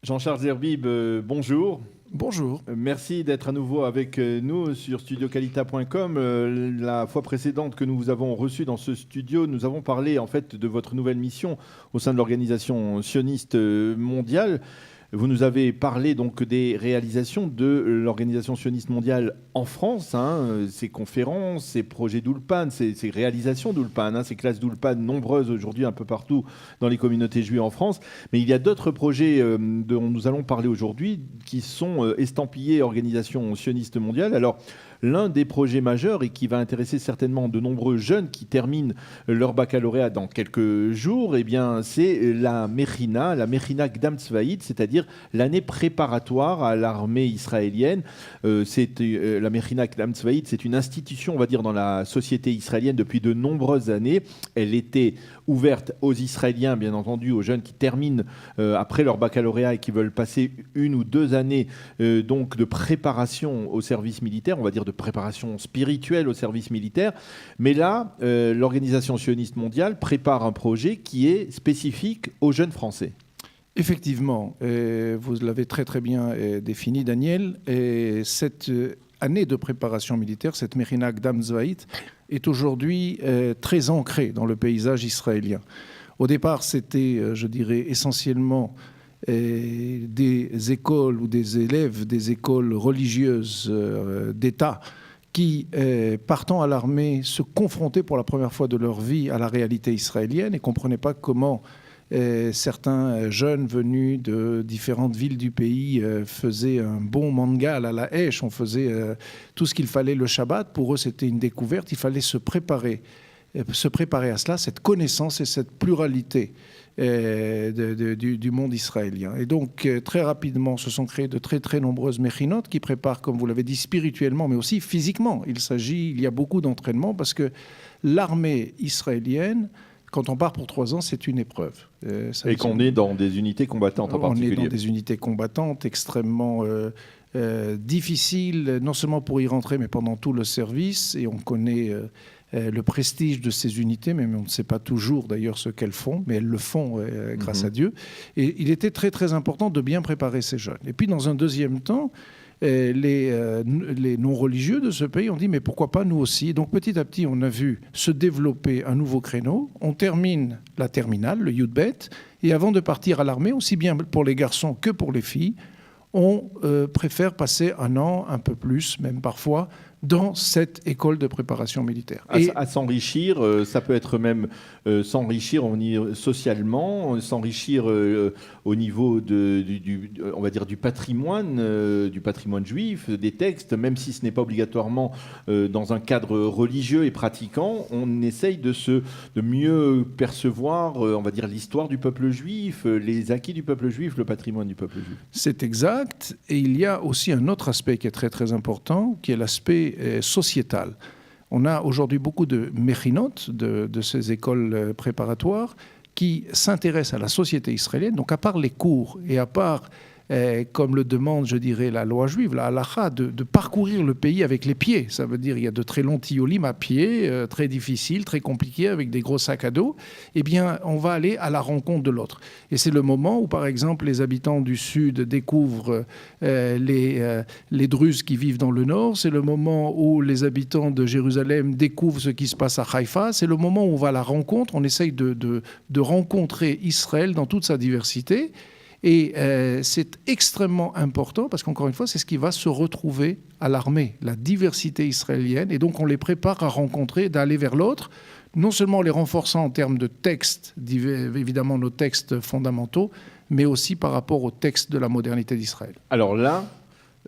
Jean-Charles Zerbib, bonjour. Bonjour. Merci d'être à nouveau avec nous sur studiocalita.com. La fois précédente que nous vous avons reçu dans ce studio, nous avons parlé en fait de votre nouvelle mission au sein de l'organisation sioniste mondiale. Vous nous avez parlé donc des réalisations de l'Organisation sioniste mondiale en France, ces conférences, ces projets d'Ulpan, ces réalisations d'Ulpan, ces classes d'Ulpan nombreuses aujourd'hui un peu partout dans les communautés juives en France. Mais il y a d'autres projets dont nous allons parler aujourd'hui qui sont estampillés Organisation sioniste mondiale. Alors, l'un des projets majeurs et qui va intéresser certainement de nombreux jeunes qui terminent leur baccalauréat dans quelques jours, eh bien, c'est la Mechina Kdam-Tzvaït, c'est-à-dire l'année préparatoire à l'armée israélienne. La Mechina Kdam-Tzvaït, c'est une institution, on va dire, dans la société israélienne depuis de nombreuses années. Elle était ouverte aux Israéliens, bien entendu, aux jeunes qui terminent après leur baccalauréat et qui veulent passer 1 ou 2 années donc de préparation au service militaire, on va dire de préparation spirituelle au service militaire. Mais là, l'Organisation sioniste mondiale prépare un projet qui est spécifique aux jeunes Français. Effectivement, vous l'avez très très bien défini, Daniel. Et cette année de préparation militaire, cette Mechina Kdam-Tzvaït, est aujourd'hui très ancrée dans le paysage israélien. Au départ, c'était, je dirais, essentiellement des écoles ou des élèves des écoles religieuses d'État qui, partant à l'armée, se confrontaient pour la première fois de leur vie à la réalité israélienne et ne comprenaient pas comment certains jeunes venus de différentes villes du pays faisaient un bon mangal à la Hesh, on faisait tout ce qu'il fallait le Shabbat. Pour eux, c'était une découverte, il fallait se préparer à cela, cette connaissance et cette pluralité du monde israélien. Et donc, très rapidement, se sont créées de très, très nombreuses méchinotes qui préparent, comme vous l'avez dit, spirituellement, mais aussi physiquement. Il y a beaucoup d'entraînement parce que l'armée israélienne, quand on part pour 3 ans, c'est une épreuve. Et qu'on est dans des unités combattantes en particulier. On est dans des unités combattantes extrêmement difficiles, non seulement pour y rentrer, mais pendant tout le service. Et on connaît le prestige de ces unités, mais on ne sait pas toujours d'ailleurs ce qu'elles font, mais elles le font grâce à Dieu. Et il était très très important de bien préparer ces jeunes. Et puis dans un deuxième temps, les non-religieux de ce pays ont dit mais pourquoi pas nous aussi. Donc petit à petit on a vu se développer un nouveau créneau. On termine la terminale, le Yud-Bet, et avant de partir à l'armée, aussi bien pour les garçons que pour les filles, on préfère passer 1 an, un peu plus même parfois, dans cette école de préparation militaire. À s'enrichir, ça peut être même s'enrichir socialement, s'enrichir au niveau on va dire du patrimoine juif, des textes, même si ce n'est pas obligatoirement dans un cadre religieux et pratiquant, on essaye de mieux percevoir, on va dire, l'histoire du peuple juif, les acquis du peuple juif, le patrimoine du peuple juif. C'est exact. Et il y a aussi un autre aspect qui est très très important, qui est l'aspect sociétal. On a aujourd'hui beaucoup de méchinotes de ces écoles préparatoires qui s'intéressent à la société israélienne. Donc à part les cours et à part, comme le demande, je dirais, la loi juive, la halakha, de parcourir le pays avec les pieds. Ça veut dire il y a de très longs tiolim à pied, très difficiles, très compliqués, avec des gros sacs à dos. Eh bien, on va aller à la rencontre de l'autre. Et c'est le moment où, par exemple, les habitants du Sud découvrent les Druzes qui vivent dans le Nord. C'est le moment où les habitants de Jérusalem découvrent ce qui se passe à Haïfa. C'est le moment où on va à la rencontre. On essaye de rencontrer Israël dans toute sa diversité. Et c'est extrêmement important parce qu'encore une fois, c'est ce qui va se retrouver à l'armée, la diversité israélienne. Et donc, on les prépare à rencontrer, d'aller vers l'autre, non seulement en les renforçant en termes de textes, évidemment nos textes fondamentaux, mais aussi par rapport aux textes de la modernité d'Israël. Alors là,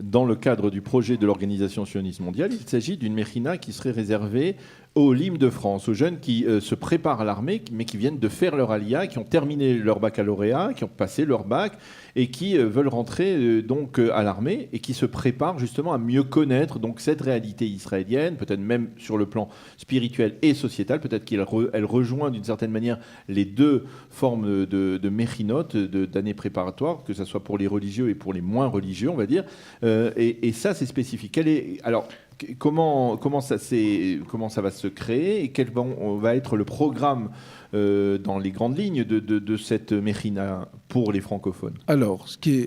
dans le cadre du projet de l'Organisation sioniste mondiale, il s'agit d'une Mechina qui serait réservée aux LIM de France, aux jeunes qui se préparent à l'armée, mais qui viennent de faire leur alia, qui ont terminé leur baccalauréat, qui ont passé leur bac et qui veulent rentrer donc à l'armée et qui se préparent justement à mieux connaître donc cette réalité israélienne, peut-être même sur le plan spirituel et sociétal, peut-être qu'elle rejoint d'une certaine manière les deux formes de méchinotes, d'années préparatoires, que ce soit pour les religieux et pour les moins religieux, on va dire. Et ça, c'est spécifique. Alors, comment ça va se créer et quel va être le programme dans les grandes lignes de cette Mechina pour les francophones? Alors, ce qui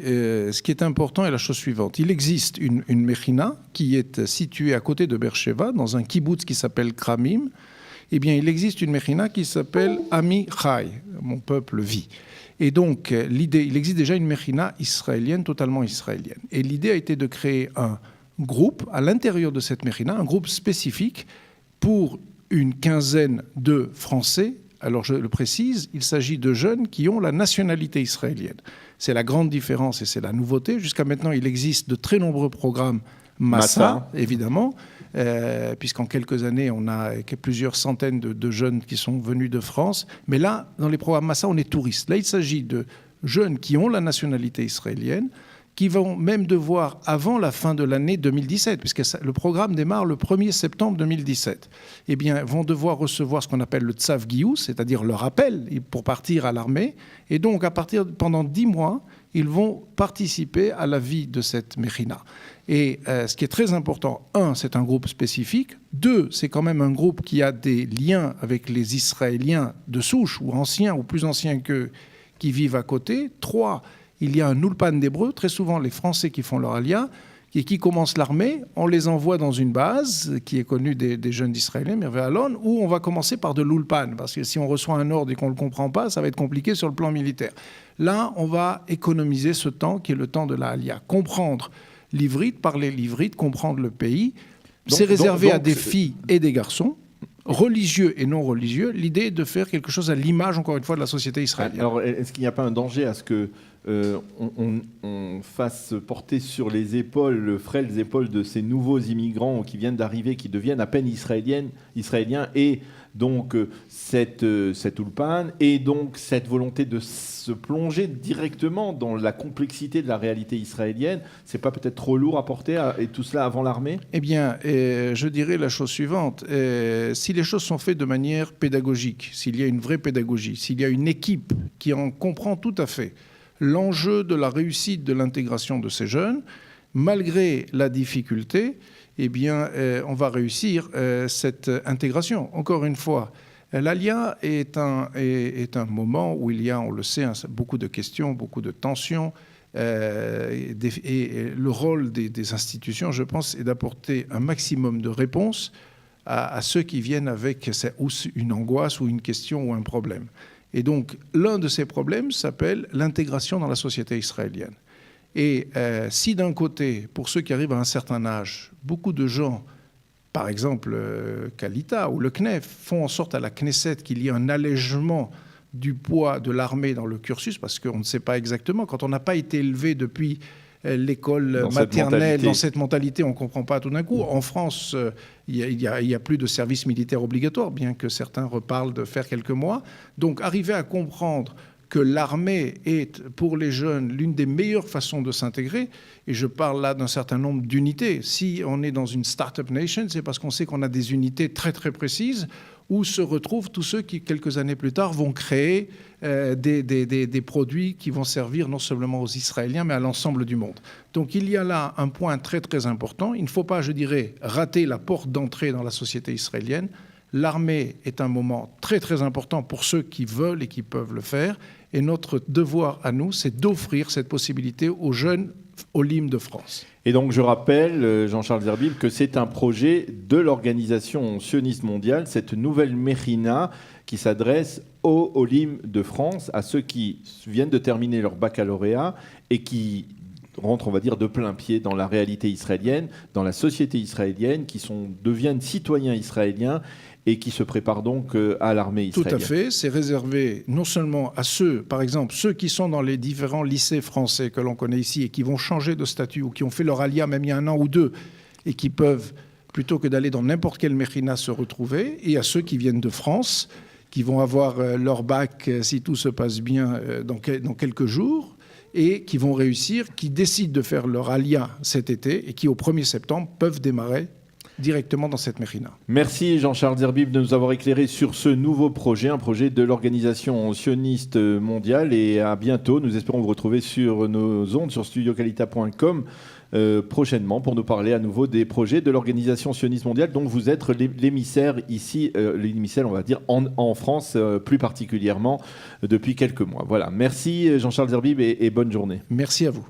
est important est la chose suivante. Il existe une Mechina qui est située à côté de Beersheva, dans un kibbutz qui s'appelle Kramim. Eh bien, il existe une Mechina qui s'appelle Ami Chai, mon peuple vit. Et donc, il existe déjà une Mechina israélienne, totalement israélienne. Et l'idée a été de créer un groupe à l'intérieur de cette Mechina, un groupe spécifique pour une quinzaine de Français. Alors, je le précise, il s'agit de jeunes qui ont la nationalité israélienne. C'est la grande différence et c'est la nouveauté. Jusqu'à maintenant, il existe de très nombreux programmes Massa, évidemment, puisqu'en quelques années, on a plusieurs centaines de jeunes qui sont venus de France. Mais là, dans les programmes Massa, on est touristes. Là, il s'agit de jeunes qui ont la nationalité israélienne, qui vont même devoir, avant la fin de l'année 2017, puisque le programme démarre le 1er septembre 2017, eh bien, vont devoir recevoir ce qu'on appelle le Tsav Giyus, c'est-à-dire leur appel pour partir à l'armée. Et donc, pendant 10 mois, ils vont participer à la vie de cette Mechina. Et ce qui est très important, 1, c'est un groupe spécifique. 2, c'est quand même un groupe qui a des liens avec les Israéliens de souche, ou anciens, ou plus anciens qu'eux, qui vivent à côté. 3, il y a un ulpan d'hébreu, très souvent les Français qui font leur alia, et qui commencent l'armée, on les envoie dans une base qui est connue des jeunes d'Israéliens, Merve Alon, où on va commencer par de l'ulpan, parce que si on reçoit un ordre et qu'on ne le comprend pas, ça va être compliqué sur le plan militaire. Là, on va économiser ce temps qui est le temps de la alia. Comprendre l'ivrite, parler l'ivrite, comprendre le pays, c'est réservé à des filles et des garçons, religieux et non religieux. L'idée est de faire quelque chose à l'image, encore une fois, de la société israélienne. Alors, est-ce qu'il n'y a pas un danger à ce que on fasse porter sur les frêles épaules de ces nouveaux immigrants qui viennent d'arriver, qui deviennent à peine israéliens, et donc cette ulpan, et donc cette volonté de se plonger directement dans la complexité de la réalité israélienne? C'est pas peut-être trop lourd à porter, et tout cela avant l'armée? Eh bien, je dirais la chose suivante. Si les choses sont faites de manière pédagogique, s'il y a une vraie pédagogie, s'il y a une équipe qui en comprend tout à fait l'enjeu de la réussite de l'intégration de ces jeunes, malgré la difficulté, eh bien, on va réussir cette intégration. Encore une fois, l'ALIA est un moment où il y a, on le sait, beaucoup de questions, beaucoup de tensions, et le rôle des institutions, je pense, est d'apporter un maximum de réponses à ceux qui viennent avec une angoisse ou une question ou un problème. Et donc, l'un de ces problèmes s'appelle l'intégration dans la société israélienne. Et si d'un côté, pour ceux qui arrivent à un certain âge, beaucoup de gens, par exemple Kalita ou le CNEF, font en sorte à la Knesset qu'il y ait un allègement du poids de l'armée dans le cursus, parce qu'on ne sait pas exactement, quand on n'a pas été élevé depuis l'école maternelle, dans cette mentalité, on ne comprend pas tout d'un coup. En France, il y a plus de service militaire obligatoire, bien que certains reparlent de faire quelques mois. Donc, arriver à comprendre que l'armée est, pour les jeunes, l'une des meilleures façons de s'intégrer, et je parle là d'un certain nombre d'unités. Si on est dans une start-up nation, c'est parce qu'on sait qu'on a des unités très, très précises où se retrouvent tous ceux qui, quelques années plus tard, vont créer des produits qui vont servir non seulement aux Israéliens, mais à l'ensemble du monde. Donc il y a là un point très, très important. Il ne faut pas, je dirais, rater la porte d'entrée dans la société israélienne. L'armée est un moment très, très important pour ceux qui veulent et qui peuvent le faire. Et notre devoir à nous, c'est d'offrir cette possibilité aux jeunes Olim de France. Et donc, je rappelle, Jean-Charles Zerbib, que c'est un projet de l'Organisation sioniste mondiale, cette nouvelle Mechina qui s'adresse aux Olim de France, à ceux qui viennent de terminer leur baccalauréat et qui rentrent, on va dire, de plein pied dans la réalité israélienne, dans la société israélienne, qui deviennent citoyens israéliens et qui se préparent donc à l'armée israélienne. Tout à fait. C'est réservé non seulement à ceux, par exemple, ceux qui sont dans les différents lycées français que l'on connaît ici et qui vont changer de statut ou qui ont fait leur alia même il y a 1 an ou 2 et qui peuvent, plutôt que d'aller dans n'importe quelle Mechina, se retrouver, et à ceux qui viennent de France, qui vont avoir leur bac, si tout se passe bien, dans quelques jours, et qui vont réussir, qui décident de faire leur alia cet été et qui, au 1er septembre, peuvent démarrer directement dans cette Mechina. Merci Jean-Charles Zerbib de nous avoir éclairé sur ce nouveau projet, un projet de l'Organisation sioniste mondiale, et à bientôt. Nous espérons vous retrouver sur nos ondes, sur studiocalita.com, prochainement pour nous parler à nouveau des projets de l'Organisation sioniste mondiale dont vous êtes l'émissaire ici, l'émissaire on va dire en France plus particulièrement depuis quelques mois. Voilà, merci Jean-Charles Zerbib et bonne journée. Merci à vous.